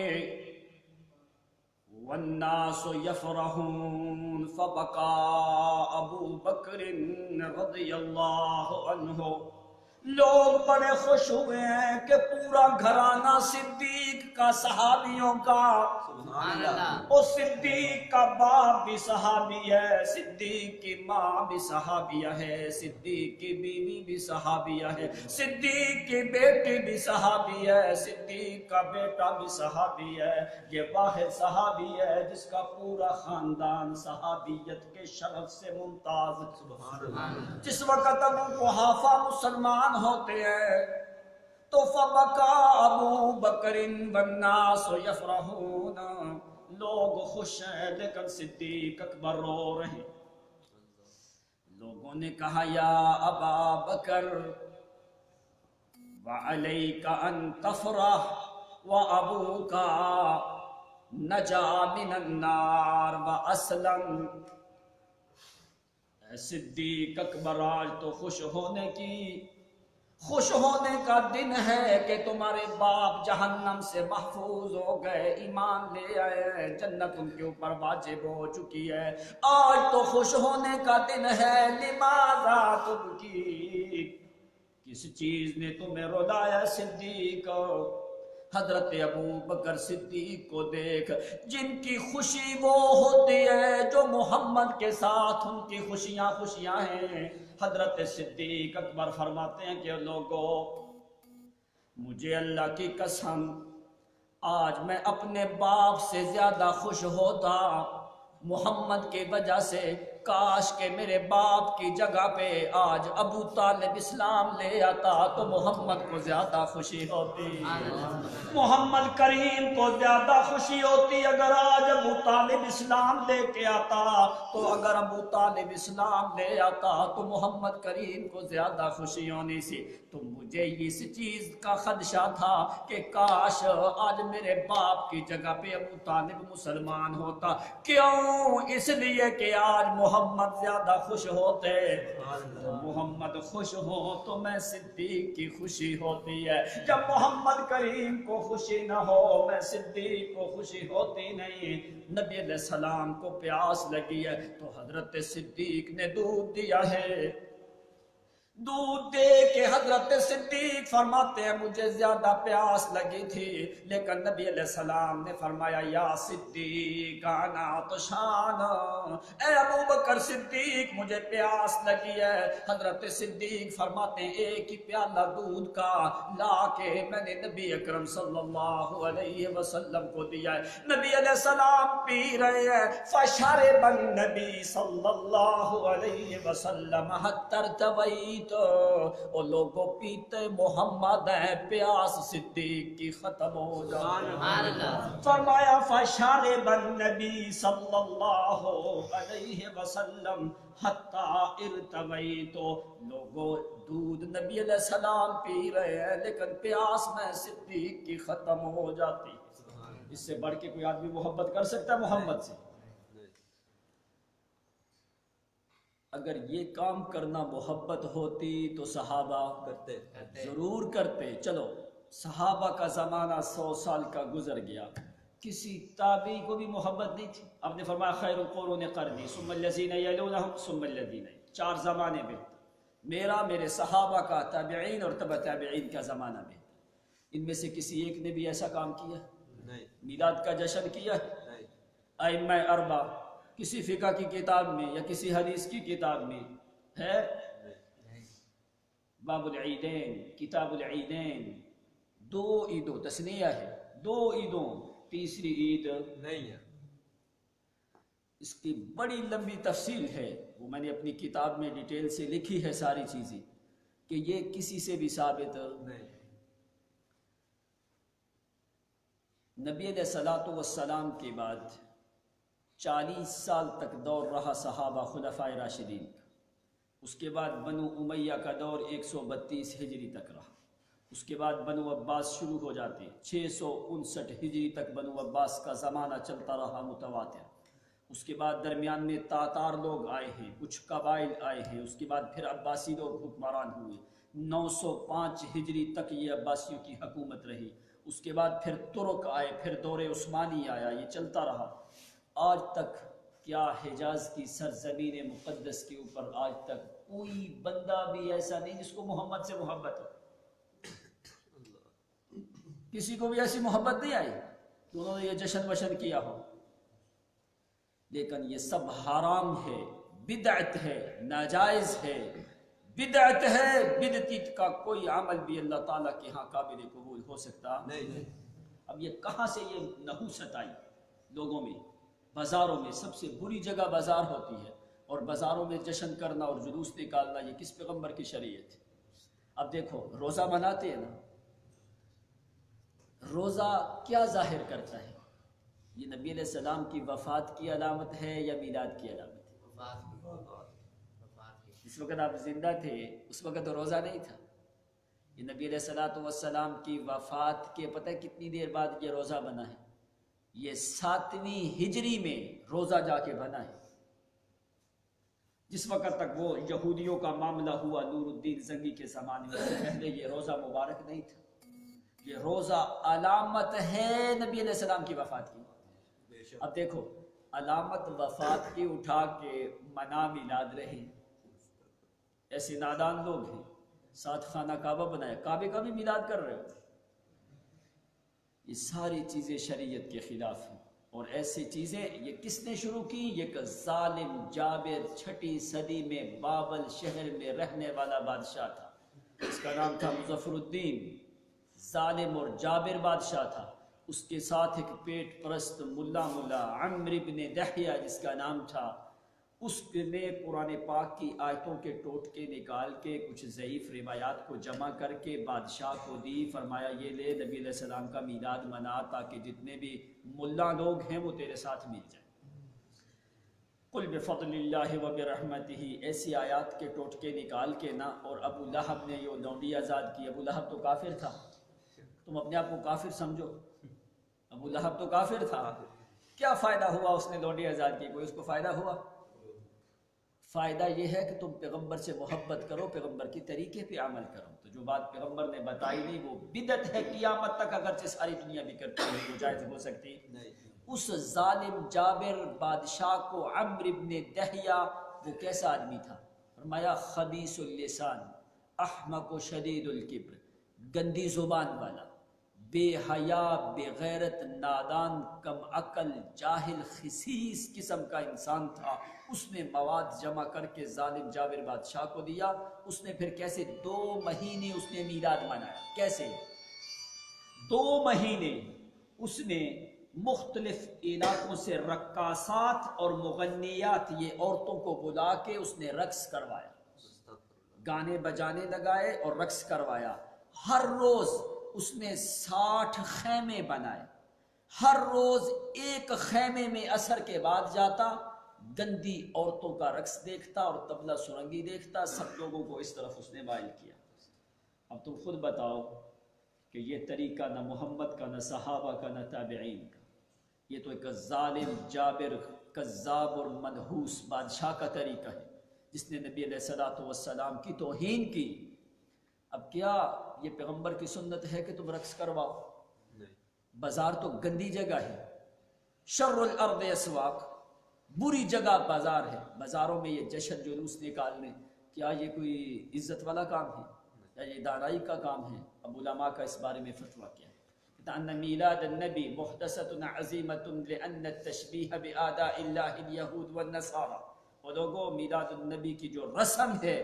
والناس یفرحون فبکا ابو بکر رضی اللہ عنہ، لوگ بڑے خوش ہوئے ہیں کہ پورا گھرانہ صدیق کا صحابیوں کا، اور صدیق کا باپ بھی صحابی ہے، صدیق کی ماں بھی صحابیہ ہے، صدیق کی بیوی بھی صحابیہ ہے، صدیق کی بیٹی بھی صحابی ہے، صدیق کا بیٹا بھی صحابی ہے۔ یہ واحد صحابی ہے جس کا پورا خاندان صحابیت کے شرف سے ممتاز۔ جس وقت ابو قحافہ مسلمان ہوتے ہیں تو فبکا ابو بکر والناس یفرحون، لوگ خوش ہیں لیکن صدیق اکبر رو رہے ہیں۔ لوگوں نے کہا یا ابا بکر وعلیک ان تفرح وابوک نجا من النار واسلم، اے صدیق اکبر آج تو خوش ہونے کی، خوش ہونے کا دن ہے کہ تمہارے باپ جہنم سے محفوظ ہو گئے، ایمان لے آئے، جنت ان کے اوپر واجب ہو چکی ہے۔ آج تو خوش ہونے کا دن ہے، لماذا تبکی، کس چیز نے تمہیں رلایا صدیق؟ حضرت ابو بکر صدیق کو دیکھ، جن کی خوشی وہ ہوتی ہے جو محمد کے ساتھ ان کی خوشیاں خوشیاں ہیں۔ حضرت صدیق اکبر فرماتے ہیں کہ لوگوں، مجھے اللہ کی قسم آج میں اپنے باپ سے زیادہ خوش ہوتا محمد کی وجہ سے۔ کاش کہ میرے باپ کی جگہ پہ آج ابو طالب اسلام لے آتا تو محمد کو زیادہ خوشی ہوتی، محمد کریم کو زیادہ خوشی ہوتی اگر آج ابو طالب اسلام لے کے آتا، تو اگر ابو طالب اسلام لے آتا تو محمد کریم کو زیادہ خوشی ہونی سی۔ تو مجھے اس چیز کا خدشہ تھا کہ کاش آج میرے باپ کی جگہ پہ ابو طالب مسلمان ہوتا۔ کیوں؟ اس لیے کہ آج محمد زیادہ خوش ہوتے، محمد خوش ہو تو میں صدیق کی خوشی ہوتی ہے، جب محمد کریم کو خوشی نہ ہو میں صدیق کو خوشی ہوتی نہیں۔ نبی علیہ السلام کو پیاس لگی ہے تو حضرت صدیق نے دودھ دیا ہے، دودھ دے کے حضرت صدیق فرماتے ہیں مجھے زیادہ پیاس لگی تھی، لیکن نبی علیہ السلام نے فرمایا یا صدیق انا عطشان، اے ابو بکر صدیق مجھے پیاس لگی ہے۔ حضرت صدیق فرماتے ہیں ایک ہی پیالہ دودھ کا لا کے میں نے نبی اکرم صلی اللہ علیہ وسلم کو دیا ہے، نبی علیہ السلام پی رہے ہیں۔ فشرب النبی صلی اللہ علیہ وسلم حتی ارتویت، او لوگوں پیتے محمد ہیں، پیاس صدیق کی ختم ہو جائے۔ فرمایا فشرب النبی صلی اللہ علیہ وسلم حتی ارتویت، لوگوں دودھ نبی علیہ السلام پی رہے ہیں لیکن پیاس میں صدیق کی ختم ہو جاتی۔ اس سے بڑھ کے کوئی آدمی محبت کر سکتا ہے محمد سے؟ اگر یہ کام کرنا محبت ہوتی تو صحابہ کرتے، ضرور کرتے۔ چلو صحابہ کا زمانہ 100 سال کا گزر گیا، کسی تابعی کو بھی محبت نہیں تھی۔ آپ نے فرمایا خیر القرون قرنی ثم الذین یلونہم ثم الذین، 4 زمانے میں میرا، میرے صحابہ کا، تابعین اور تبع تابعین کا زمانہ میں، ان میں سے کسی ایک نے بھی ایسا کام کیا؟ نہیں۔ میلاد کا جشن کیا؟ نہیں۔ ائمہ اربع کسی فقہ کی کتاب میں یا کسی حدیث کی کتاب میں ہے؟ باب العیدین، کتاب العیدین، 2 عیدوں، تسنیہ ہے، 2 عیدوں، تیسری عید نہیں ہے۔ اس کی بڑی لمبی تفصیل ہے، وہ میں نے اپنی کتاب میں ڈیٹیل سے لکھی ہے ساری چیزیں، کہ یہ کسی سے بھی ثابت نہیں۔ نبی علیہ الصلوۃ والسلام کے بعد 40 سال تک دور رہا صحابہ خلفائے راشدین کا، اس کے بعد بنو امیہ کا دور 132 ہجری تک رہا، اس کے بعد بنو عباس شروع ہو جاتے، 659 ہجری تک بنو عباس کا زمانہ چلتا رہا متواتر، اس کے بعد درمیان میں تاتار لوگ آئے ہیں، کچھ قبائل آئے ہیں، اس کے بعد پھر عباسی لوگ حکمران ہوئے، 905 ہجری تک یہ عباسیوں کی حکومت رہی، اس کے بعد پھر ترک آئے، پھر دور عثمانی آیا، یہ چلتا رہا۔ آج تک کیا حجاز کی سرزمین مقدس کے اوپر آج تک کوئی بندہ بھی ایسا نہیں جس کو محمد سے محبت ہو؟ کسی کو بھی ایسی محبت نہیں آئی کہ انہوں نے یہ جشن وشن کیا ہو؟ لیکن یہ سب حرام ہے، بدعت ہے، ناجائز ہے، بدعت ہے۔ بدعتی کا کوئی عمل بھی اللہ تعالیٰ کے ہاں قابل قبول ہو سکتا نہیں۔ اب یہ کہاں سے یہ نحوست آئی لوگوں میں؟ بازاروں میں سب سے بری جگہ بازار ہوتی ہے، اور بازاروں میں جشن کرنا اور جلوس نکالنا یہ کس پیغمبر کی شریعت ہے؟ اب دیکھو روزہ مناتے ہیں نا، روزہ کیا ظاہر کرتا ہے؟ یہ نبی علیہ السلام کی وفات کی علامت ہے یا میلاد کی علامت ہے؟ جس وقت آپ زندہ تھے اس وقت تو روزہ نہیں تھا، یہ نبی علیہ السلام کی وفات کے پتہ کتنی دیر بعد یہ روزہ بنا ہے؟ یہ 7ویں ہجری میں روزہ جا کے بنا ہے، جس وقت تک وہ یہودیوں کا معاملہ ہوا نور الدین زنگی کے زمانے میں، اس سے پہلے یہ روزہ مبارک نہیں تھا. یہ روزہ علامت ہے نبی علیہ السلام کی وفات کی. اب دیکھو علامت وفات کی اٹھا کے منا میلاد رہے، ایسے نادان لوگ ہیں، ساتھ خانہ کعبہ بنایا، کعبے کا بھی میلاد کر رہے ہو. یہ ساری چیزیں شریعت کے خلاف ہیں. اور ایسی چیزیں یہ کس نے شروع کی؟ یہ کہ ظالم جابر 6 صدی میں بابل شہر میں رہنے والا بادشاہ تھا، اس کا نام تھا مظفر الدین. ظالم اور جابر بادشاہ تھا. اس کے ساتھ ایک پیٹ پرست ملا عمرو بن دحیہ جس کا نام تھا، اس نے قرآن پاک کی آیتوں کے ٹوٹکے نکال کے کچھ ضعیف روایات کو جمع کر کے بادشاہ کو دی. فرمایا یہ لے نبی علیہ السلام کا میلاد منا تاکہ جتنے بھی ملا لوگ ہیں وہ تیرے ساتھ مل جائیں. قل بفضل اللہ وبرحمتہ، ایسی آیات کے ٹوٹکے نکال کے نا. اور ابو لہب نے یہ لونڈی آزاد کی. ابو لہب تو کافر تھا، تم اپنے آپ کو کافر سمجھو، ابو لہب تو کافر تھا. کیا فائدہ ہوا اس نے لونڈی آزاد کی؟ کوئی اس کو فائدہ ہوا؟ فائدہ یہ ہے کہ تم پیغمبر سے محبت کرو، پیغمبر کی طریقے پہ عمل کرو. تو جو بات پیغمبر نے بتائی نہیں وہ بدعت ہے، قیامت تک اگرچہ ساری دنیا بھی کرتی ہے وہ جائز ہو سکتی. اس ظالم جابر بادشاہ کو عمرو بن دحیہ، وہ کیسا آدمی تھا؟ فرمایا خبیث اللسان احمق و شدید الکبر، گندی زبان والا، بے حیا، بے غیرت، نادان، کم عقل، جاہل، خسیس قسم کا انسان تھا. اس نے مواد جمع کر کے ظالم جابر بادشاہ کو دیا. اس نے پھر کیسے 2 مہینے اس نے میلاد منایا. کیسے 2 مہینے اس نے مختلف علاقوں سے رقاصات اور مغنیات، یہ عورتوں کو بلا کے اس نے رقص کروایا، گانے بجانے لگائے اور رقص کروایا. ہر روز اس نے 60 خیمے بنائے. ہر روز ایک خیمے میں عصر کے بعد جاتا، گندی عورتوں کا رقص دیکھتا اور طبلہ سرنگی دیکھتا. سب لوگوں کو اس طرف اس نے مائل کیا. اب تم خود بتاؤ کہ یہ طریقہ نہ محمد کا، نہ صحابہ کا، نہ تابعین کا. یہ تو ایک ظالم جابر کذاب اور منحوس بادشاہ کا طریقہ ہے جس نے نبی علیہ السلام کی توہین کی. اب کیا یہ پیغمبر کی سنت ہے کہ تم رقص کرواؤ؟ بازار تو گندی جگہ ہے. شر الارض اسواق، بری جگہ بازار ہے. بازاروں میں یہ جشن جلوس نکالنے، کیا یہ کوئی عزت والا کام ہے یا یہ دانائی کا کام ہے؟ اب علماء کا اس بارے میں فتویٰ کیا ہے؟ ان میلاد النبی محدثۃ عظیمۃ لان التشبیہ بآداء اللہ الیہود والنصارى. وہ لوگوں، میلاد النبی کی جو رسم ہے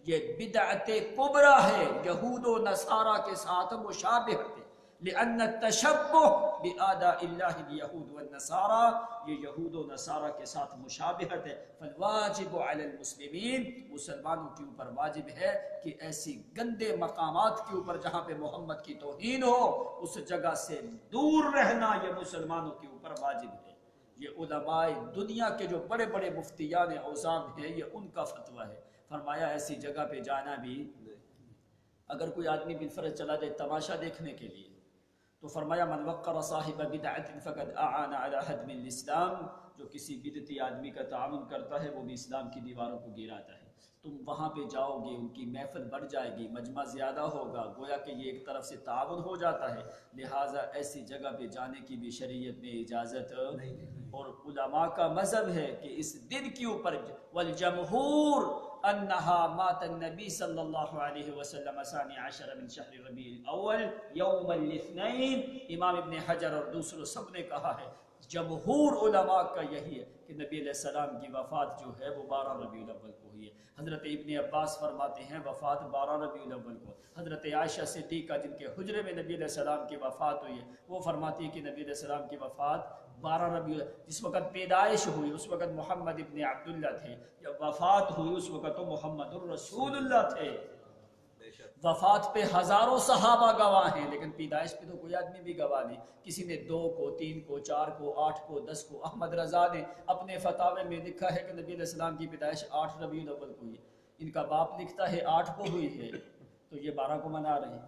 یہ بدعت کبریٰ ہے، یہود و نصارہ کے ساتھ مشابہت ہے. لأن التشبہ بآداء اللہ الیہود والنصارى، یہ یہود و نصارہ کے ساتھ مشابہت ہے. فالواجب علی المسلمین، مسلمانوں کے اوپر واجب ہے کہ ایسی گندے مقامات کے اوپر جہاں پہ محمد کی توہین ہو اس جگہ سے دور رہنا یہ مسلمانوں کے اوپر واجب ہے. یہ علماء دنیا کے جو بڑے بڑے مفتیان عظام ہیں یہ ان کا فتویٰ ہے. فرمایا ایسی جگہ پہ جانا بھی، اگر کوئی آدمی بالفرض چلا جائے تماشا دیکھنے کے لیے تو فرمایا من وقر صاحب بدعت فقد اعان علی هدم الاسلام، جو کسی بدعتی آدمی کا تعاون کرتا ہے وہ بھی اسلام کی دیواروں کو گراتا ہے. تم وہاں پہ جاؤ گے، ان کی محفل بڑھ جائے گی، مجمع زیادہ ہوگا، گویا کہ یہ ایک طرف سے تعاون ہو جاتا ہے. لہٰذا ایسی جگہ پہ جانے کی بھی شریعت میں اجازت نہیں. اور علماء کا مذہب ہے کہ اس دن کے اوپر والجمہور انہا مات النبی صلی اللہ علیہ وسلم ثانی عشر من شہر ربیع الاول یوم الاثنین. امام ابن حجر اور دوسروں سب نے کہا ہے، جمہور علماء کا یہی ہے کہ نبی علیہ السلام کی وفات جو ہے وہ 12 ربیع الاول کو ہوئی ہے. حضرت ابن عباس فرماتے ہیں وفات 12 ربیع الاول کو. حضرت عائشہ صدیقہ جن کے حجرے میں نبی علیہ السلام کی وفات ہوئی ہے وہ فرماتی ہے کہ نبی علیہ السلام کی وفات 12 ربیع، جس وقت پیدائش ہوئی اس وقت محمد ابن عبداللہ تھے، جب وفات ہوئی اس وقت تو محمد الرسول اللہ تھے. وفات پہ ہزاروں صحابہ گواہ ہیں لیکن پیدائش پہ تو کوئی آدمی بھی گواہ نہیں. کسی نے 2 کو، 3 کو، 4 کو، 8 کو، 10 کو. احمد رضا نے اپنے فتاوے میں لکھا ہے کہ نبی علیہ السلام کی پیدائش 8 ربیع الاول کو ہوئی. ان کا باپ لکھتا ہے 8 کو ہوئی ہے تو یہ 12 کو منا رہے ہیں.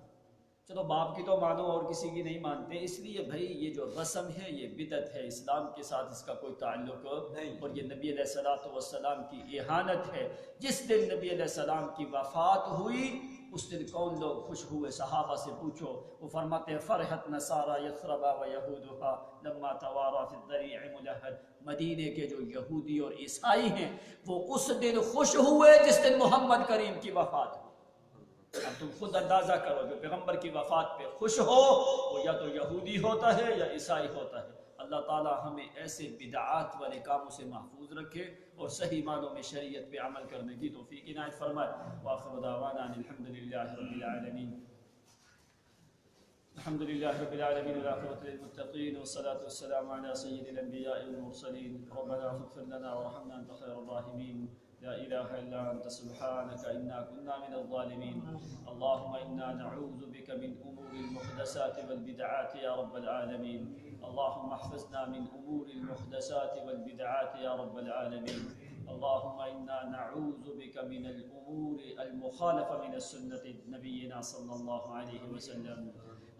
چلو باپ کی تو مانو اور کسی کی نہیں مانتے، اس لیے بھائی یہ جو رسم ہے یہ بدعت ہے، اسلام کے ساتھ اس کا کوئی تعلق نہیں، اور یہ نبی علیہ الصلوۃ والسلام کی اہانت ہے۔ جس دن نبی علیہ السلام کی وفات ہوئی اس دن کون لوگ خوش ہوئے؟ صحابہ سے پوچھو، وہ فرماتے ہیں فرحت نصارى یثرب و یہودها لما توارى فی الضریع ملحد، مدینے کے جو یہودی اور عیسائی ہیں وہ اس دن خوش ہوئے جس دن محمد کریم کی وفات ہوئی۔ اب تم خود اندازہ کرو، جو پیغمبر کی وفات پہ خوش ہو وہ یا تو یہودی ہوتا ہے یا عیسائی ہوتا ہے۔ اللہ تعالی ہمیں ایسے بدعات والے کاموں سے محفوظ رکھے اور صحیح معنوں میں شریعت پہ عمل کرنے کی توفیق عنایت فرمائے۔ وآخر دعوانا ان الحمد للہ رب العالمین۔ الحمد لله رب العالمين والعاقبة للمتقين والصلاة والسلام على سيد الأنبياء والمرسلين ربنا فاغفر لنا وارحمنا أنت خير الراحمين لا إله إلا أنت سبحانك إنا كنا من الظالمين اللهم إنا نعوذ بك من أمور المحدثات والبدعات يا رب العالمين اللهم احفظنا من أمور المحدثات والبدعات يا رب العالمين اللهم إنا نعوذ بك من الأمور المخالفة من السنة نبينا صلى الله عليه وسلم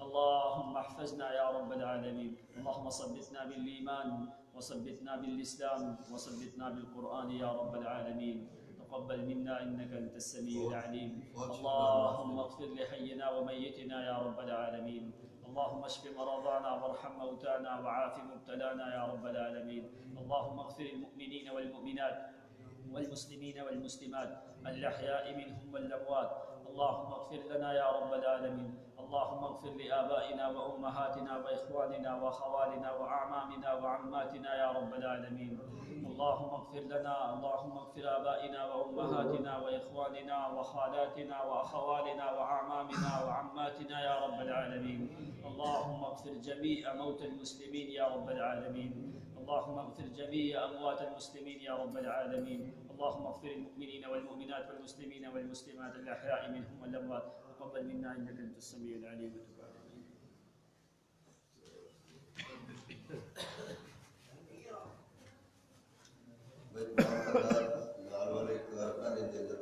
اللهم احفظنا يا رب العالمين اللهم ثبتنا بالإيمان وثبتنا بالإسلام وثبتنا بالقرآن يا رب العالمين تقبل منا إنك أنت السميع العليم اللهم اغفر لحينا وميتنا يا رب العالمين اللهم اشف مرضانا وارحم موتانا وعاف مبتلانا يا رب العالمين اللهم اغفر المؤمنين والمؤمنات والمسلمين والمسلمات الأحياء منهم والأموات اللهم اغفر لنا يا رب العالمين اللهم اغفر لآبائنا وأمهاتنا وإخواننا وخوالنا وأعمامنا وعماتنا يا رب العالمين اللهم اغفر لنا اللهم اغفر آبائنا وأمهاتنا وإخواننا وخالاتنا وأخوالنا وأعمامنا وعماتنا يا رب العالمين اللهم اغفر جميع موتى المسلمين يا رب العالمين اللهم اغفر جميع أموات المسلمين يا رب العالمين اللهم اغفر المؤمنين والمؤمنات والمسلمين والمسلمات الأحياء منهم والأموات تقبل منا إنك أنت السميع العليم وتب علينا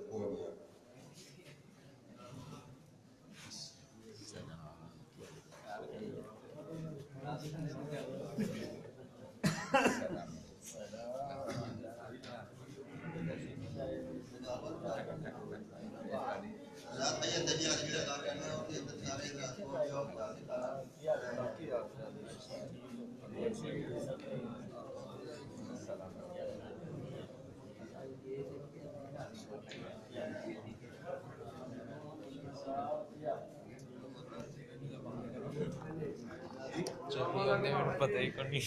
چلو پتہ ہی کو نہیں